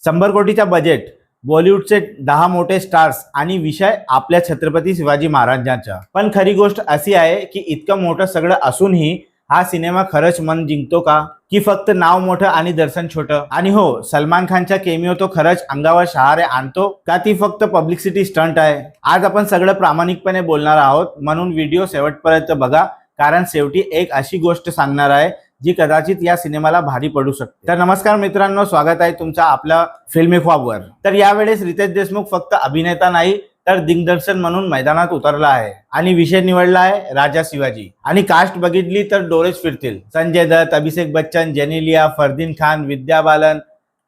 100 कोटीचा बजेट, बॉलिवूडचे 10 मोठे स्टार्स आणि विषय आपल्या छत्रपती शिवाजी महाराजांचा। पण खरी गोष्ट अशी आहे की इतकं मोठं सगळं असूनही हा सिनेमा खरंच मन जिंकतो का, की फक्त नाव मोठं आणि दर्शन छोटं? आणि हो, सलमान खानचा केमिओ तो खरंच अंगावर शहारे आणतो का, ती फक्त पब्लिसिटी स्टंट आहे? आज आपण सगळं प्रामाणिकपणे बोलणार आहोत, म्हणून व्हिडिओ शेवटपर्यंत बघा, कारण शेवटी एक अशी गोष्ट सांगणार आहे जी कदाचित या सिनेमाला भारी पडू शकते। तर नमस्कार मित्रांनो, स्वागत आहे तुमचा आपल्या फिल्मी ख्वाबवर। तर यावेळेस रितेश देशमुख फक्त अभिनेता नाही तर दिग्दर्शक म्हणून मैदानात उतरला आहे आणि विषय निवडला आहे राजा शिवाजी। आणि कास्ट बघितली तर डोळेच फिरतील। संजय दत्त, अभिषेक बच्चन, जेनेलिया, फरदीन खान, विद्या बालन,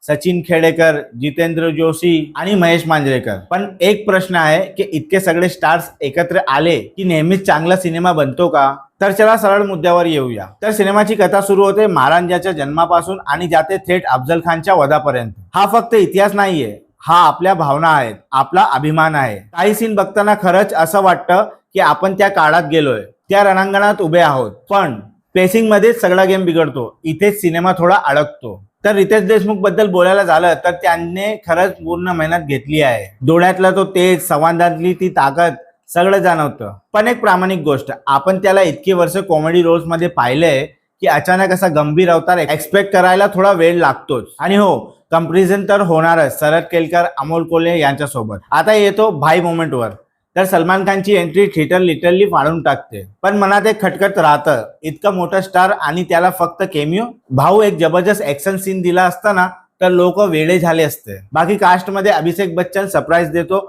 सचिन खेडेकर, जितेंद्र जोशी आणि महेश मांजरेकर। पण एक प्रश्न आहे की इतके सगळे स्टार्स एकत्र आले की नेहमीच चांगला सिनेमा बनतो का? तर चला सरळ मुद्द्यावर येऊया। तर सिनेमाची कथा सुरू होते महाराजांच्या जन्मापासून आणि जाते थेट अफजल खानच्या वधापर्यंत। हा फक्त इतिहास नाहीये, हा आपल्या भावना आहेत, आपला अभिमान आहे। काही सीन बघताना खरंच असं वाटतं की आपण त्या काळात गेलोय, त्या रणांगणात उभे आहोत। पण पेसिंग मध्येच सगळा गेम बिघडतो, इथेच सिनेमा थोडा अडकतो। तर रितेश देशमुख बद्दल बोलायला झालं तर त्याने खरंच पूर्ण मेहनत घेतली आहे। डोळ्यातला तो तेज, संवादातली ती ताकद सगळं जाणवतं। पण एक प्रामाणिक गोष्ट, आपण त्याला इतकी वर्ष कॉमेडी रोल्स मध्ये पाहिलंय की अचानक असा गंभीर अवतार एक्सपेक्ट करायला थोडा वेळ लागतोच। आणि हो, कंपॅरिझन तर होणारच शरद केळकर, अमोल कोल्हे यांच्यासोबत। आता येतो भाई मोमेंटवर, तर सलमान खानची एंट्री थिएटर लिटरली फाडून टाकते। पण मनात एक खटखट राहतं, इतका मोठा स्टार आणि त्याला फक्त केमिओ? भाऊ एक जबरदस्त ऍक्शन सीन दिला असता ना तर लोक वेडे झाले असते। बाकी कास्ट मध्ये अभिषेक बच्चन सरप्राईज देतो,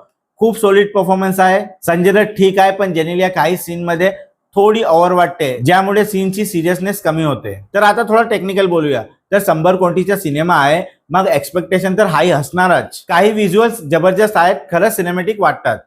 खूप सॉलिड परफॉर्मन्स आहे। संजय दत्त ठीक आहे, पण जेनेलिया काही सीन मध्ये थोडी ओव्हर वाटते, ज्यामुळे सीनची सिरियसनेस कमी होते। तर आता थोडं टेक्निकल बोलूया। तर 100 कोटीचा सिनेमा आहे, मग एक्सपेक्टेशन तर हाई असणारच। काही व्हिज्युअल्स जबरदस्त आहेत, खरंच सिनेमॅटिक वाटतात।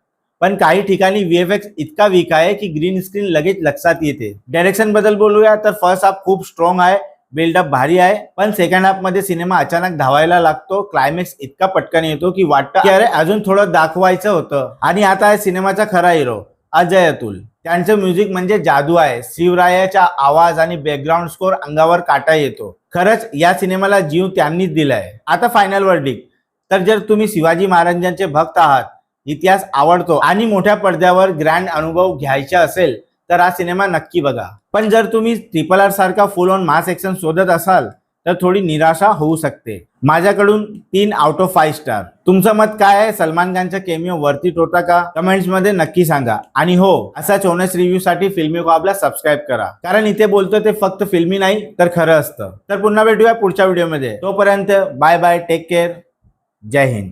पण काही ठिकाणी व्हीएफएक्स इतका वीक आहे की ग्रीन स्क्रीन लगेच लक्षात येते। डायरेक्शन बद्दल बोलूया तर फर्स्ट हाफ खूप स्ट्रॉंग आहे, बिल्डअप भारी आहे। पण सेकंड हाफ मध्ये सिनेमा अचानक धावायला लागतो, क्लायमॅक्स इतका पटकन येतो की वाटतं की अरे अजून थोडं दाखवायचं होतं। आणि आता आहे सिनेमाचा खरा हिरो अजय अतुल। त्यांचं म्युझिक म्हणजे जादू आहे, शिवरायाचा आवाज आणि बॅकग्राऊंड स्कोर अंगावर काटा येतो। खरंच या सिनेमाला जीव त्यांनीच दिलाय। आता फायनल वर्डिक्ट, तर जर तुम्ही शिवाजी महाराजांचे भक्त आहात, इतिहास आवडतो आणि मोठ्या पडद्यावर ग्रँड अनुभव घ्यायचा असेल तर हा सिनेमा नक्की बघा। पण जर तुम्ही RRR सारखा फुल ऑन मास ऍक्शन शोधत असाल तर थोडी निराशा होऊ शकते। माझ्याकडून 3 आउट ऑफ 5 स्टार। तुमचं मत काय आहे? सलमान खानचा केमिओ वरती होता का? कमेंट्स मध्ये नक्की सांगा। आणि हो, असाच ओनेस्ट रिव्ह्यू साठी फिल्मी ख्वाबला सबस्क्राईब करा, कारण इथे बोलतो ते फक्त फिल्मी नाही तर खरं असतं। तर पुन्हा भेटूया पुढच्या व्हिडिओमध्ये, तोपर्यंत बाय बाय, टेक केअर, जय हिंद।